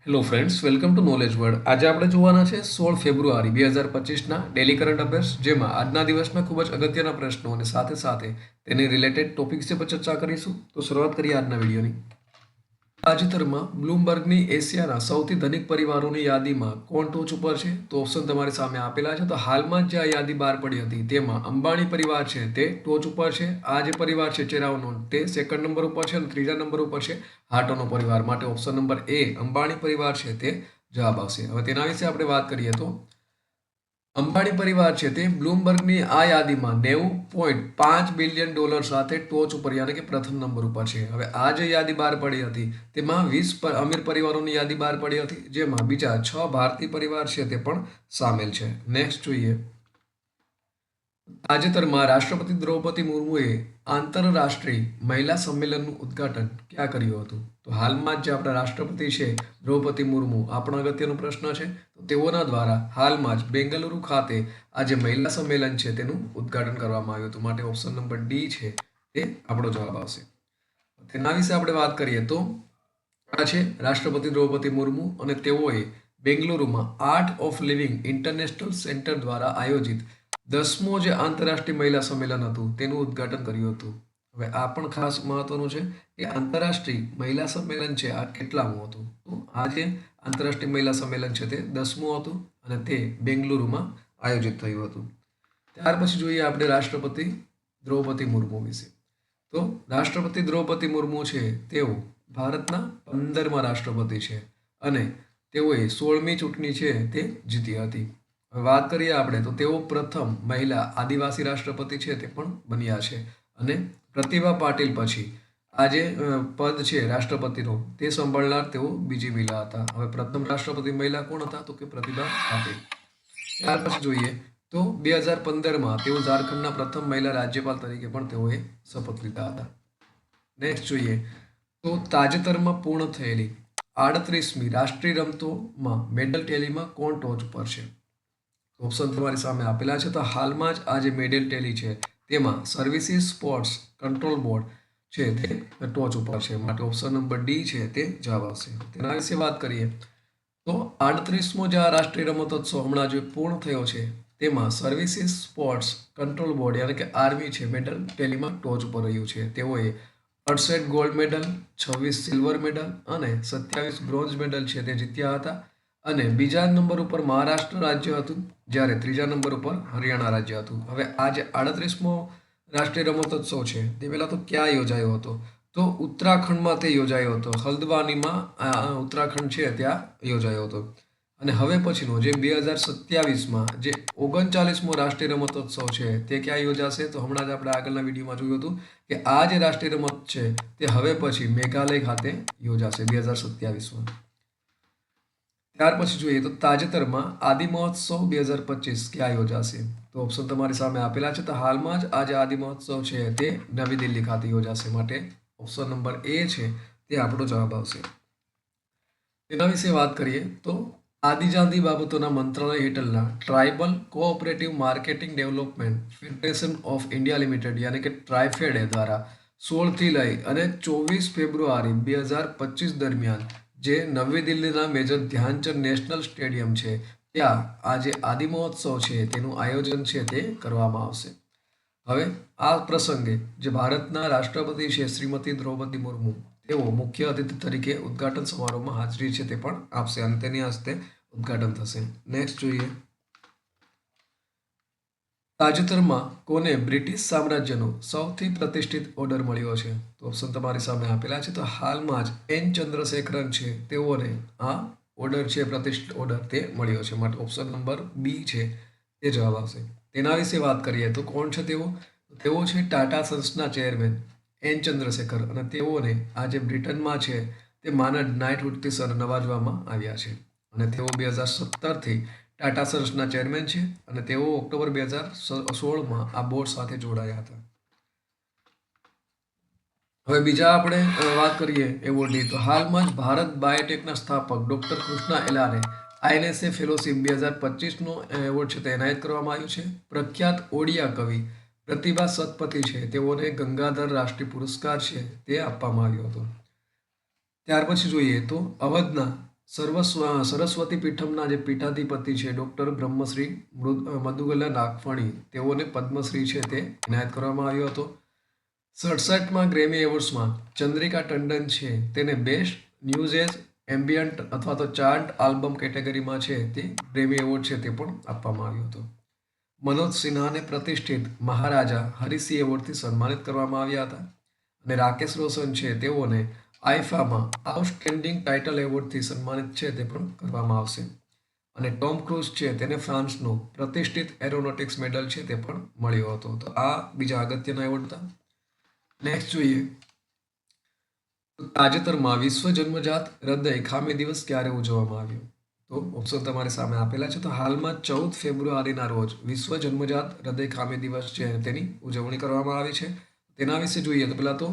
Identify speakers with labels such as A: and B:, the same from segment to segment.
A: Hello friends, welcome to knowledge world. આજે આપણે જોવાના છે 16 ફેબ્રુઆરી 2025ના ડેલી કરંટ અફેર્સ, જેમાં આજના દિવસના ખૂબ જ અગત્યના પ્રશ્નો અને સાથે સાથે તેની રિલેટેડ ટોપિક્સ પર ચર્ચા કરીશું. તો શરૂઆત કરીએ આજના વિડીયોની. તાજેતરમાં બ્લૂમબર્ગની એશિયાના સૌથી ધનિક પરિવારોની યાદીમાં કોણ ટોચ ઉપર છે? તો ઓપ્શન તમારી સામે આપેલા છે. તો હાલમાં જે આ યાદી બહાર પડી હતી તેમાં અંબાણી પરિવાર છે તે ટોચ ઉપર છે. આ જે પરિવાર છે ચેરાવનો તે સેકન્ડ નંબર ઉપર છે અને ત્રીજા નંબર ઉપર છે હાટોનો પરિવાર. માટે ઓપ્શન નંબર એ અંબાણી પરિવાર છે તે જવાબ આવશે. હવે તેના વિશે આપણે વાત કરીએ તો અંબાણી પરિવાર છે તે બ્લૂમબર્ગની આ યાદીમાં $90.5 બિલિયન સાથે ટોચ ઉપર યાની કે પ્રથમ નંબર ઉપર છે. હવે આ જે યાદી બહાર પડી હતી તેમાં 20 અમીર પરિવારોની યાદી બહાર પડી હતી, જેમાં બીજા 6 ભારતીય પરિવાર છે તે પણ સામેલ છે. નેક્સ્ટ જોઈએ. તાજેતરમાં રાષ્ટ્રપતિ દ્રૌપદી મુર્મુએ આંતરરાષ્ટ્રીય મહિલા સંમેલનનું ઉદ્ઘાટન ક્યાં કર્યું હતું? તો હાલમાં જે આપણા રાષ્ટ્રપતિ છે દ્રૌપદી મુર્મુ, આપણો અગત્યનો પ્રશ્ન છે. તો તેઓના દ્વારા હાલમાં જ બેંગલુરુ ખાતે આ જે મહિલા સંમેલન છે તેનું ઉદ્ઘાટન કરવામાં આવ્યું હતું. માટે ઓપ્શન નંબર ડી છે તે આપણો જવાબ આવશે. તેના વિશે આપણે વાત કરીએ તો આ છે રાષ્ટ્રપતિ દ્રૌપદી મુર્મુ અને તેઓએ બેંગલુરુમાં art of living international centre દ્વારા આયોજિત 10મો જે આંતરરાષ્ટ્રીય મહિલા સંમેલન હતું તેનું ઉદ્ઘાટન કર્યું હતું. હવે આ પણ ખાસ મહત્વનું છે કે આંતરરાષ્ટ્રીય મહિલા સંમેલન છે આ કેટલામું હતું? તો આ જે આંતરરાષ્ટ્રીય મહિલા સંમેલન છે તે 10મું હતું અને તે બેંગલુરુમાં આયોજિત થયું હતું. ત્યાર પછી જોઈએ આપણે રાષ્ટ્રપતિ દ્રૌપદી મુર્મુ વિશે. તો રાષ્ટ્રપતિ દ્રૌપદી મુર્મુ છે તેઓ ભારતના 15મા રાષ્ટ્રપતિ છે અને તેઓએ 16મી ચૂંટણી છે તે જીતી હતી. વાત કરીએ આપણે તો તેઓ પ્રથમ મહિલા આદિવાસી રાષ્ટ્રપતિ છે તે પણ બન્યા છે અને પ્રતિભા પાટીલ પછી આ જે પદ છે રાષ્ટ્રપતિનો તે સંભાળનાર તેઓ બીજી મહિલા હતા. હવે પ્રથમ રાષ્ટ્રપતિ મહિલા કોણ હતા? તો કે પ્રતિભા પાટીલ. ત્યાર પછી જોઈએ તો 2015માં તેઓ ઝારખંડના પ્રથમ મહિલા રાજ્યપાલ તરીકે પણ તેઓએ શપથ લીધા હતા. નેક્સ્ટ જોઈએ તો તાજેતરમાં પૂર્ણ થયેલી 38મી રાષ્ટ્રીય રમતોમાં મેડલ ટેલીમાં કોણ ટોચ પર છે? ઓપ્શન તમારી સામે આપેલા છે. તો હાલમાં જ આ જે મેડલ ટેલી છે તેમાં સર્વિસીસ સ્પોર્ટ્સ કંટ્રોલ બોર્ડ છે તે ટોચ ઉપર છે. માટે ઓપ્શન નંબર ડી છે તે જવાબ આવશે. તેના વિશે વાત કરીએ તો 38મો જે આ રાષ્ટ્રીય રમતોત્સવ હમણાં જે પૂર્ણ થયો છે તેમાં સર્વિસીસ સ્પોર્ટ્સ કંટ્રોલ બોર્ડ યાની કે આર્મી છે મેડલ ટેલીમાં ટોચ ઉપર રહ્યું છે. તેઓએ 68 ગોલ્ડ મેડલ, 26 સિલ્વર મેડલ અને 27 બ્રોન્ઝ મેડલ છે તે જીત્યા હતા. અને બીજા નંબર ઉપર મહારાષ્ટ્ર રાજ્ય હતું, જ્યારે ત્રીજા નંબર ઉપર હરિયાણા રાજ્ય હતું. હવે આ જે 38મો રાષ્ટ્રીય રમતોત્સવ છે તે પહેલાં તો ક્યાં યોજાયો હતો? તો ઉત્તરાખંડમાં તે યોજાયો હતો. હલ્દવાનીમાં ઉત્તરાખંડ છે ત્યાં યોજાયો હતો. અને હવે પછીનો જે 2027માં જે 39મો રાષ્ટ્રીય રમતોત્સવ છે તે ક્યાં યોજાશે? તો હમણાં જ આપણે આગળના વિડીયોમાં જોયું હતું કે આ જે રાષ્ટ્રીય રમત છે તે હવે પછી મેઘાલય ખાતે યોજાશે 2027માં. ત્યાર પછી જોઈએ તો તાજેતરમાં આદિ મહોત્સવ 2025 ક્યાં યોજાશે? તો ઓપ્શન તમારી સામે આપેલા છે. તો હાલમાં જ આ જે આદિ મહોત્સવ છે તે નવી દિલ્હી ખાતે યોજાશે. માટે ઓપ્શન નંબર એ છે તે આપણો જવાબ આવશે. તેના વિશે વાત કરીએ તો આદિજાતિ બાબતોના મંત્રાલય હેઠળના tribal cooperative marketing development federation of India limited યાની કે ટ્રાઇફેડ દ્વારા 16થી લઈ અને 24 ફેબ્રુઆરી 2025 દરમિયાન જે નવી દિલ્હીના મેજર ધ્યાનચંદ નેશનલ સ્ટેડિયમ છે ત્યાં આ જે આદિ મહોત્સવ છે તેનું આયોજન છે તે કરવામાં આવશે. હવે આ પ્રસંગે જે ભારતના રાષ્ટ્રપતિ છે શ્રીમતી દ્રૌપદી મુર્મુ તેઓ મુખ્ય અતિથિ તરીકે ઉદ્ઘાટન સમારોહમાં હાજરી છે તે પણ આપશે અને તેની હસ્તે ઉદ્ઘાટન થશે. નેક્સ્ટ જોઈએ. તાજેતરમાં કોને બ્રિટિશ સામ્રાજ્યનો સૌથી પ્રતિષ્ઠિત ઓર્ડર મળ્યો છે? તો ઓપ્શન તમારી સામે આપેલા છે. તો હાલમાં જ એન ચંદ્રશેખરન છે તેઓને આ ઓર્ડર છે પ્રતિષ્ઠિત ઓર્ડર તે મળ્યો છે. માટે ઓપ્શન નંબર બી છે તે જવાબ આવશે. તેના વિશે વાત કરીએ તો કોણ છે તેઓ? તેઓ છે ટાટા સન્સના ચેરમેન એન ચંદ્રશેખર અને તેઓને આજે બ્રિટનમાં છે તે માનદ નાઇટહુડથી નવાજવામાં આવ્યા છે અને તેઓ 2017થી ટાટા સન્સના ચેરમેન છે અને તેઓ ઓક્ટોબર 2016માં આ બોર્ડ સાથે જોડાયા હતા. હવે બીજા આપણે વાત કરીએ એવોર્ડની તો હાલમાં જ ભારત બાયોટેકના સ્થાપક ડૉક્ટર કૃષ્ણા એલાને આઈએનએસએ ફેલોશિપ 2025નો એવોર્ડ છે તે એનાયત કરવામાં આવ્યું છે. પ્રખ્યાત ઓડિયા કવિ પ્રતિભા સતપથી છે તેઓને ગંગાધર રાષ્ટ્રીય પુરસ્કાર છે તે આપવામાં આવ્યો હતો. ત્યાર પછી જોઈએ તો અવધના સરસ્વતી પીઠમના જે પીઠાધિપતિ છે ડૉક્ટર બ્રહ્મશ્રી મધુગલા નાગફણી તેઓને પદ્મશ્રી છે તે એનાયત કરવામાં આવ્યો હતો. 67માં ગ્રેમી એવોર્ડ્સમાં ચંદ્રિકા ટંડન છે તેને બેસ્ટ ન્યૂઝ એજ એમ્બિયન્ટ અથવા તો ચાર્ટ આલ્બમ કેટેગરીમાં છે તે ગ્રેમી એવોર્ડ છે તે પણ આપવામાં આવ્યો હતો. મનોજ સિન્હાને પ્રતિષ્ઠિત મહારાજા હરિસિંહ એવોર્ડથી સન્માનિત કરવામાં આવ્યા હતા. અને રાકેશ રોશન છે તેઓને આઈફામાં આઉટસ્ટેન્ડિંગ ટાઇટલ એવોર્ડથી સન્માનિત છે તે પણ કરવામાં આવશે. અને ટોમ ક્રૂઝ છે તેને ફ્રાન્સનો પ્રતિષ્ઠિત એરોનોટિક્સ મેડલ છે તે પણ મળ્યો હતો. તો આ બીજા અગત્યના એવોર્ડ હતા. નેક્સ્ટ જોઈએ તો તાજેતરમાં વિશ્વ જન્મજાત હૃદય ખામી દિવસ ક્યારે ઉજવવામાં આવ્યો? તો ઓપ્શન તમારી સામે આપેલા છે. તો હાલમાં 14 ફેબ્રુઆરીના રોજ વિશ્વ જન્મજાત હૃદય ખામી દિવસ છે તેની ઉજવણી કરવામાં આવી છે. તેના વિશે જોઈએ તો પહેલાં તો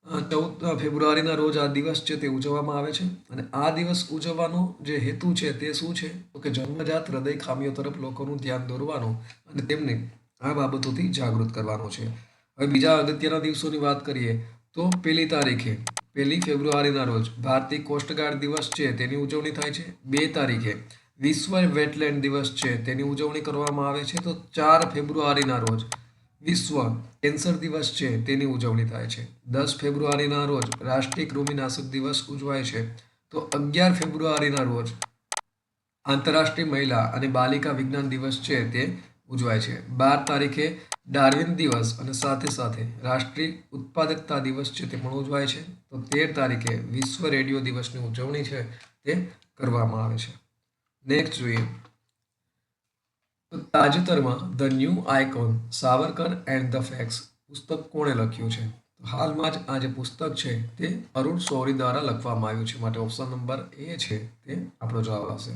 A: 14 ફેબ્રુઆરીના રોજ આ દિવસ છે તે ઉજવવામાં આવે છે. અને આ દિવસ ઉજવવાનો જે હેતુ છે તે શું છે? તો કે જન્મજાત હૃદય ખામીઓ તરફ લોકોનું ધ્યાન દોરવાનો અને તેમને આ બાબતોથી જાગૃત કરવાનો છે. હવે બીજા અગત્યના દિવસોની વાત કરીએ તો 1 તારીખે 1 ફેબ્રુઆરીના રોજ ભારતીય કોસ્ટગાર્ડ દિવસ છે તેની ઉજવણી થાય છે. 2 તારીખે વિશ્વ વેટલેન્ડ દિવસ છે તેની ઉજવણી કરવામાં આવે છે. તો 4 ફેબ્રુઆરીના રોજ વિશ્વ કેન્સર દિવસ છે તેની ઉજવણી થાય છે. 10 ફેબ્રુઆરીના રોજ રાષ્ટ્રીય કૃમિનાશક દિવસ ઉજવાય છે. તો 11 ફેબ્રુઆરીના રોજ આંતરરાષ્ટ્રીય મહિલા અને બાલિકા વિજ્ઞાન દિવસ છે તે ઉજવાય છે. 12 તારીખે ડાર્વિન દિવસ અને સાથે સાથે રાષ્ટ્રીય ઉત્પાદકતા દિવસ છે તે પણ ઉજવાય છે. તો 13 તારીખે વિશ્વ રેડિયો દિવસની ઉજવણી છે તે કરવામાં આવે છે. નેક્સ્ટ જોઈએ તો તાજેતરમાં the new icon Savarkar and the facts પુસ્તક કોણે લખ્યું છે? તો હાલમાં જ આ જે પુસ્તક છે તે અરુણ શૌરી દ્વારા લખવામાં આવ્યું છે. માટે ઓપ્શન નંબર એ છે તે આપણો જવાબ આવશે.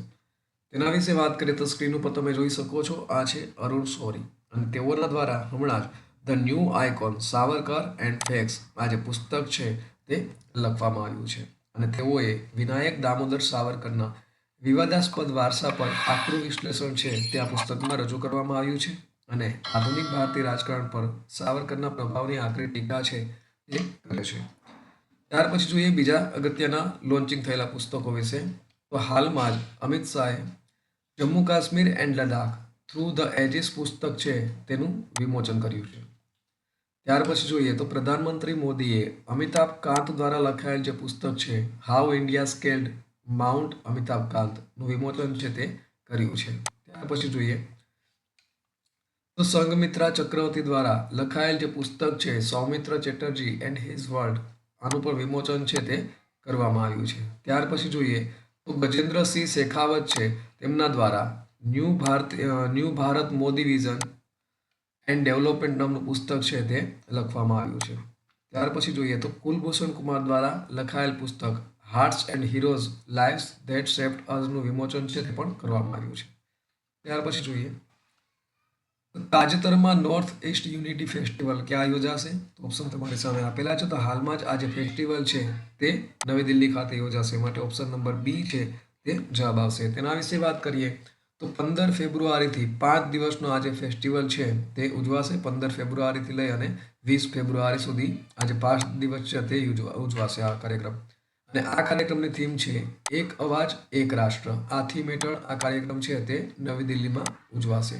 A: તેના વિશે વાત કરીએ તો સ્ક્રીન ઉપર તમે જોઈ શકો છો આ છે અરુણ શૌરી અને તેઓના દ્વારા હમણાં જ the new icon Savarkar and facts આ જે પુસ્તક છે તે લખવામાં આવ્યું છે. અને તેઓએ વિનાયક દામોદર સાવરકરના વિવાદાસ્પદ વારસા પર આકરું વિશ્લેષણ છે તે આ પુસ્તકમાં રજૂ કરવામાં આવ્યું છે. અને આધુનિક ભારતીય રાજકારણ પર સાવરકરના પ્રભાવની આકરી ટીકા છે તે કરે છે. ત્યાર પછી જોઈએ બીજા અગત્યના લોન્ચિંગ થયેલા પુસ્તકો વિશે. તો હાલમાં જ અમિત શાહે Jammu Kashmir and Ladakh through the ages પુસ્તક છે તેનું વિમોચન કર્યું છે. ત્યાર પછી જોઈએ તો પ્રધાનમંત્રી મોદીએ અમિતાભ કાંત દ્વારા લખાયેલ જે પુસ્તક છે હાઉ ઇન્ડિયા સ્કેલ્ડ માઉન્ટ અમિતાભ કાંતનું વિમોચન છે તે કર્યું છે. ત્યાર પછી જોઈએ તો સંઘમિત્રા ચક્રવર્તી દ્વારા લખાયેલ જે પુસ્તક છે સૌમિત્ર ચેટર્જી એન્ડ હિઝ વર્લ્ડ આનું પણ વિમોચન છે તે કરવામાં આવ્યું છે. ત્યાર પછી જોઈએ તો ગજેન્દ્રસિંહ શેખાવત છે તેમના દ્વારા new Bharat Modi vision and development નામનું પુસ્તક છે તે લખવામાં આવ્યું છે. ત્યાર પછી જોઈએ તો કુલભૂષણ કુમાર દ્વારા લખાયેલ પુસ્તક hearts and heroes lives that shaped અસનું વિમોચન છે તે પણ કરવામાં આવ્યું છે. ત્યાર પછી જોઈએ તાજેતરમાં નોર્થ ઇસ્ટ યુનિટી ફેસ્ટિવલ ક્યાં યોજાશે? તો ઓપ્શન તમારી સામે આપેલા છે. તો હાલમાં જ આ જે ફેસ્ટિવલ છે તે નવી દિલ્હી ખાતે યોજાશે. માટે ઓપ્શન નંબર બી છે તે જવાબ આવશે. તેના વિશે વાત કરીએ તો 15 ફેબ્રુઆરીથી 5 દિવસનો આ જે ફેસ્ટિવલ છે તે ઉજવાશે. 15 ફેબ્રુઆરીથી લઈ અને 20 ફેબ્રુઆરી સુધી આ જે 5 દિવસ છે તે ઉજવાશે આ કાર્યક્રમ. અને આ કાર્યક્રમની થીમ છે એક અવાજ એક રાષ્ટ્ર. આ થીમ હેઠળ આ કાર્યક્રમ છે તે નવી દિલ્હીમાં ઉજવાશે.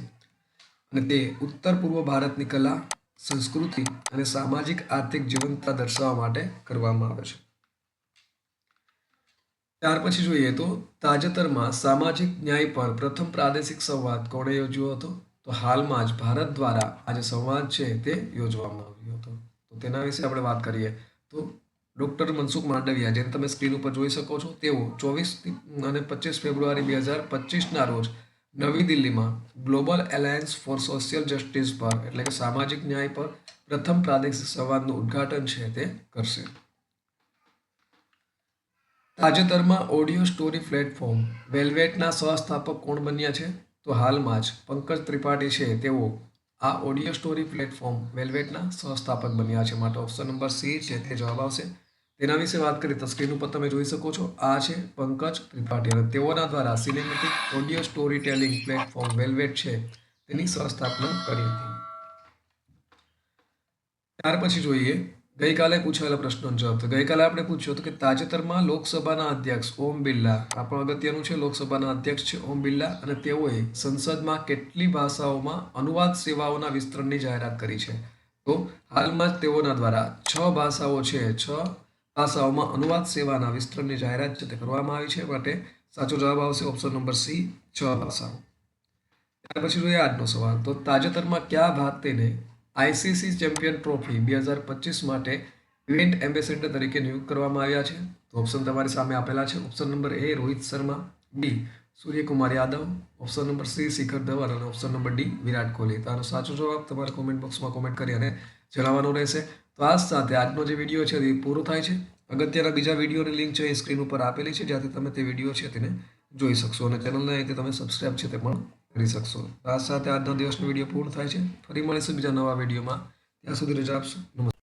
A: અને તે ઉત્તર પૂર્વ ભારતની કલા, સંસ્કૃતિ અને સામાજિક આર્થિક જીવંતતા દર્શાવવા માટે કરવામાં આવે છે. ત્યાર પછી જોઈએ તો તાજેતરમાં સામાજિક ન્યાય પર પ્રથમ પ્રાદેશિક સંવાદ કોણે યોજ્યો હતો? તો હાલમાં જ ભારત દ્વારા આ જે સંવાદ છે તે યોજવામાં આવ્યો હતો. તો તેના વિશે આપણે વાત કરીએ તો ડૉક્ટર મનસુખ માંડવિયા જેને તમે સ્ક્રીન ઉપર જોઈ શકો છો તેઓ 24 અને 25 ફેબ્રુઆરી 2025ના રોજ નવી દિલ્હીમાં global alliance four social justice પર એટલે કે સામાજિક ન્યાય પર પ્રથમ પ્રાદેશિક સંવાદનું ઉદ્ઘાટન છે તે કરશે. તાજેતરમાં ઓડિયો સ્ટોરી પ્લેટફોર્મ વેલ્વેટના સહસ્થાપક કોણ બન્યા છે? તો હાલમાં જ પંકજ ત્રિપાઠી છે તેઓ આ ઓડિયો સ્ટોરી પ્લેટફોર્મ વેલ્વેટના સહસ્થાપક બન્યા છે. માટે ઓપ્શન નંબર સી છે તે જવાબ આવશે. તેના વિશે વાત કરીએ તો સ્ક્રીન ઉપર તમે જોઈ શકો છો આ છે પંકજ ત્રિપાઠી અને તેઓના દ્વારા cinematic audio story telling platform velvet છે તેની સહસ્થાપના કરી હતી. ત્યાર પછી જોઈએ ગઈકાલે પૂછાયેલા પ્રશ્નનો જવાબ. તો ગઈકાલે આપણે પૂછ્યો હતો કે તાજેતરમાં લોકસભાના અધ્યક્ષ ઓમ બિરલા, આ પણ અગત્યનું છે, લોકસભાના અધ્યક્ષ છે ઓમ બિરલા, અને તેઓએ સંસદમાં કેટલી ભાષાઓમાં અનુવાદ સેવાઓના વિસ્તરણની જાહેરાત કરી છે? તો હાલમાં જ તેઓના દ્વારા 6 ભાષાઓ છે, 6 ભાષાઓમાં અનુવાદ સેવાના વિસ્તરણની જાહેરાત છે તે કરવામાં આવી છે. માટે સાચો જવાબ આવશે ઓપ્શન નંબર સી, 6 ભાષાઓ. ત્યાર પછી જોઈએ આજનો સવાલ. તો તાજેતરમાં કયા ભારતીયને આઈસીસી ચેમ્પિયન ટ્રોફી 2025 માટે ઇવેન્ટ એમ્બેસેડર તરીકે નિયુક્ત કરવામાં આવ્યા છે? તો ઓપ્શન તમારી સામે આપેલા છે. Option number A Rohit Sharma, B Suryakumar Yadav, option number C Shikhar Dhawan અને option number D Virat Kohli. તો આનો સાચો જવાબ તમારે કોમેન્ટ બોક્સમાં કોમેન્ટ કરી અને જણાવવાનો રહેશે. તો આ સાથે આજનો જે વિડીયો છે તે પૂરો થાય છે. અગત્યના બીજા વિડીયોની લિંક છે એ સ્ક્રીન ઉપર આપેલી છે, જ્યાંથી તમે તે વિડીયો છે તેને જોઈ શકશો અને ચેનલને અહીંથી તમે સબસ્ક્રાઇબ છે તે પણ કરી શકશો. આ સાથે આજના દિવસનો વિડીયો પૂર્ણ થાય છે. ફરી મળીશું બીજા નવા વિડીયોમાં. ત્યાં સુધી રજા આપશો. નમસ્કાર.